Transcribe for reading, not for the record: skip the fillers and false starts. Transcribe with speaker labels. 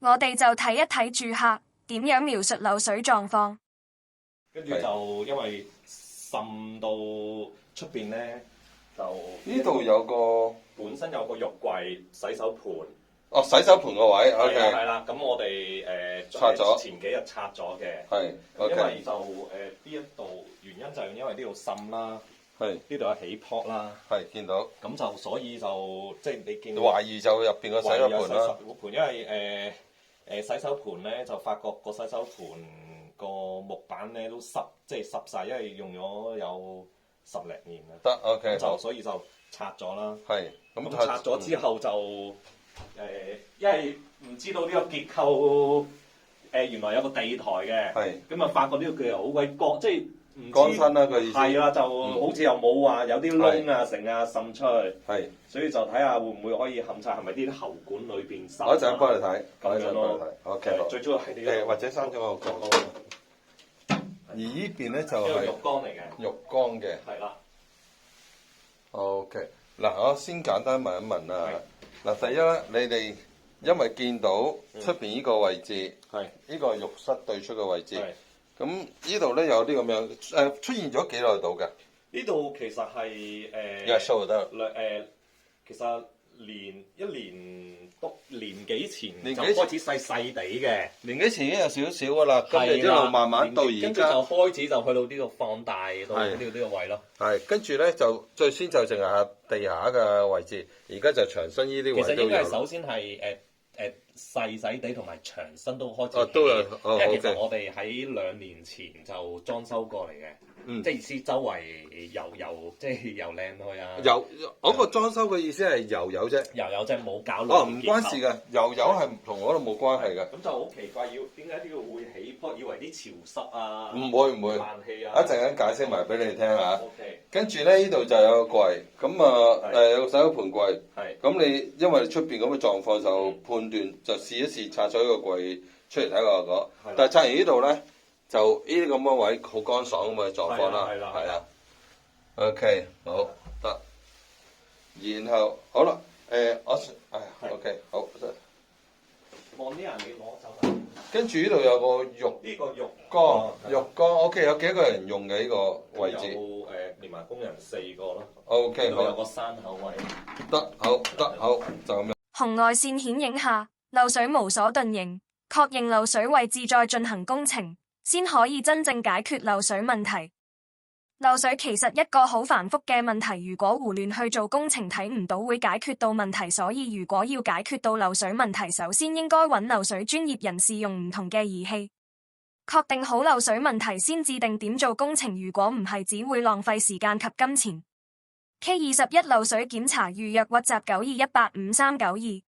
Speaker 1: 我哋就睇一睇住客點樣描述漏水狀況。
Speaker 2: 跟住就因為滲到出邊咧，就
Speaker 3: 呢度有個
Speaker 2: 本身有個浴櫃、洗手盤。
Speaker 3: 哦，洗手盤個位，OK，
Speaker 2: 係啦。咁我哋
Speaker 3: 拆咗，
Speaker 2: 前幾日拆咗嘅。
Speaker 3: 係，OK。
Speaker 2: 因為就呢一度原因就係因為呢度滲啦，
Speaker 3: 係
Speaker 2: 呢度有起泡啦，
Speaker 3: 係見到。
Speaker 2: 咁就所以就即係你見到
Speaker 3: 懷疑就入邊個洗手盤啦。
Speaker 2: 因為洗手盤咧就發覺個洗手盤個木板咧都濕，即係濕晒，因為用咗有10零年啦。
Speaker 3: 得 OK，
Speaker 2: 就所以就拆咗啦。
Speaker 3: 係
Speaker 2: 咁拆咗之後就因為唔知道呢個結構原來有個地台嘅，
Speaker 3: 係
Speaker 2: 咁啊發覺呢個腳又好鬼乾，即係唔知
Speaker 3: 乾身啦個意思。
Speaker 2: 係啦，就好似又冇話有啲窿啊成啊滲出去。
Speaker 3: 係，
Speaker 2: 所以就睇下會唔會可以冚晒，係咪啲喉管裏邊滲？
Speaker 3: 我一陣幫你睇，
Speaker 2: 咁樣咯。
Speaker 3: OK，
Speaker 2: 最主要係呢個
Speaker 3: 或者閂咗個角。而呢邊咧就係
Speaker 2: 浴缸嚟嘅。
Speaker 3: 浴缸嘅。
Speaker 2: 係啦。
Speaker 3: OK，嗱，我先簡單問一問啊。嗱，第一咧，你哋因為見到出邊呢個位置，
Speaker 2: 係
Speaker 3: 呢個浴室對出嘅位置，咁呢度咧有啲咁樣出現咗幾耐到嘅？
Speaker 2: 呢度其實係
Speaker 3: show 得
Speaker 2: 其實一年幾前就
Speaker 3: 年幾
Speaker 2: 開始細細地嘅，
Speaker 3: 年幾前已經有少少噶啦，跟住一路慢慢到而家，
Speaker 2: 跟住就開始就去到呢個放大到呢個位咯。
Speaker 3: 係，跟住咧就最先就淨係地下嘅位置，而家就牆身呢啲位
Speaker 2: 其實應該係
Speaker 3: 都有。
Speaker 2: 首先係細細地同埋牆身都開始起，
Speaker 3: 都有，
Speaker 2: 因為其實我哋喺2年前就裝修過嚟嘅，即係意思周圍油即係油靚去啊。
Speaker 3: 油嗰個裝修嘅意思係油啫，
Speaker 2: 油即係冇搞
Speaker 3: 哦，唔關事嘅，油係同嗰度冇關係嘅。
Speaker 2: 咁就好奇怪，點解呢度會起泡？以為啲潮濕啊，
Speaker 3: 唔會，
Speaker 2: 冷氣啊，
Speaker 3: 一陣間解釋埋俾你聽嚇。
Speaker 2: OK。
Speaker 3: 跟住咧，呢度就有個櫃，咁啊有個洗手盤櫃。
Speaker 2: 係。
Speaker 3: 咁你因為出邊咁嘅狀況，就判斷就試一試拆咗呢個櫃出嚟睇個效果。但係拆完呢度咧，就呢啲咁嘅位好乾爽咁嘅狀況啦。係啦。OK， 好得。然後好啦，OK， 好。
Speaker 2: 望啲人你攞走。
Speaker 3: 跟住呢度有個浴缸 OK， 有幾個人用嘅呢個位置？
Speaker 2: 有連埋工人4個咯。
Speaker 3: OK， 好。
Speaker 2: 有個山口位。
Speaker 3: 得，好，就咁樣。
Speaker 1: 紅外線顯影下，漏水無所遁形，確認漏水位置再進行工程，先可以真正解決漏水問題。漏水其實一個好繁複嘅問題，如果胡亂去做工程，睇唔到會解決到問題。所以如果要解決到漏水問題，首先應該揾漏水專業人士用唔同嘅儀器，確定好漏水問題先至定點做工程。如果唔係，只會浪費時間及金錢。K21 漏水檢查預約WhatsApp 92185392。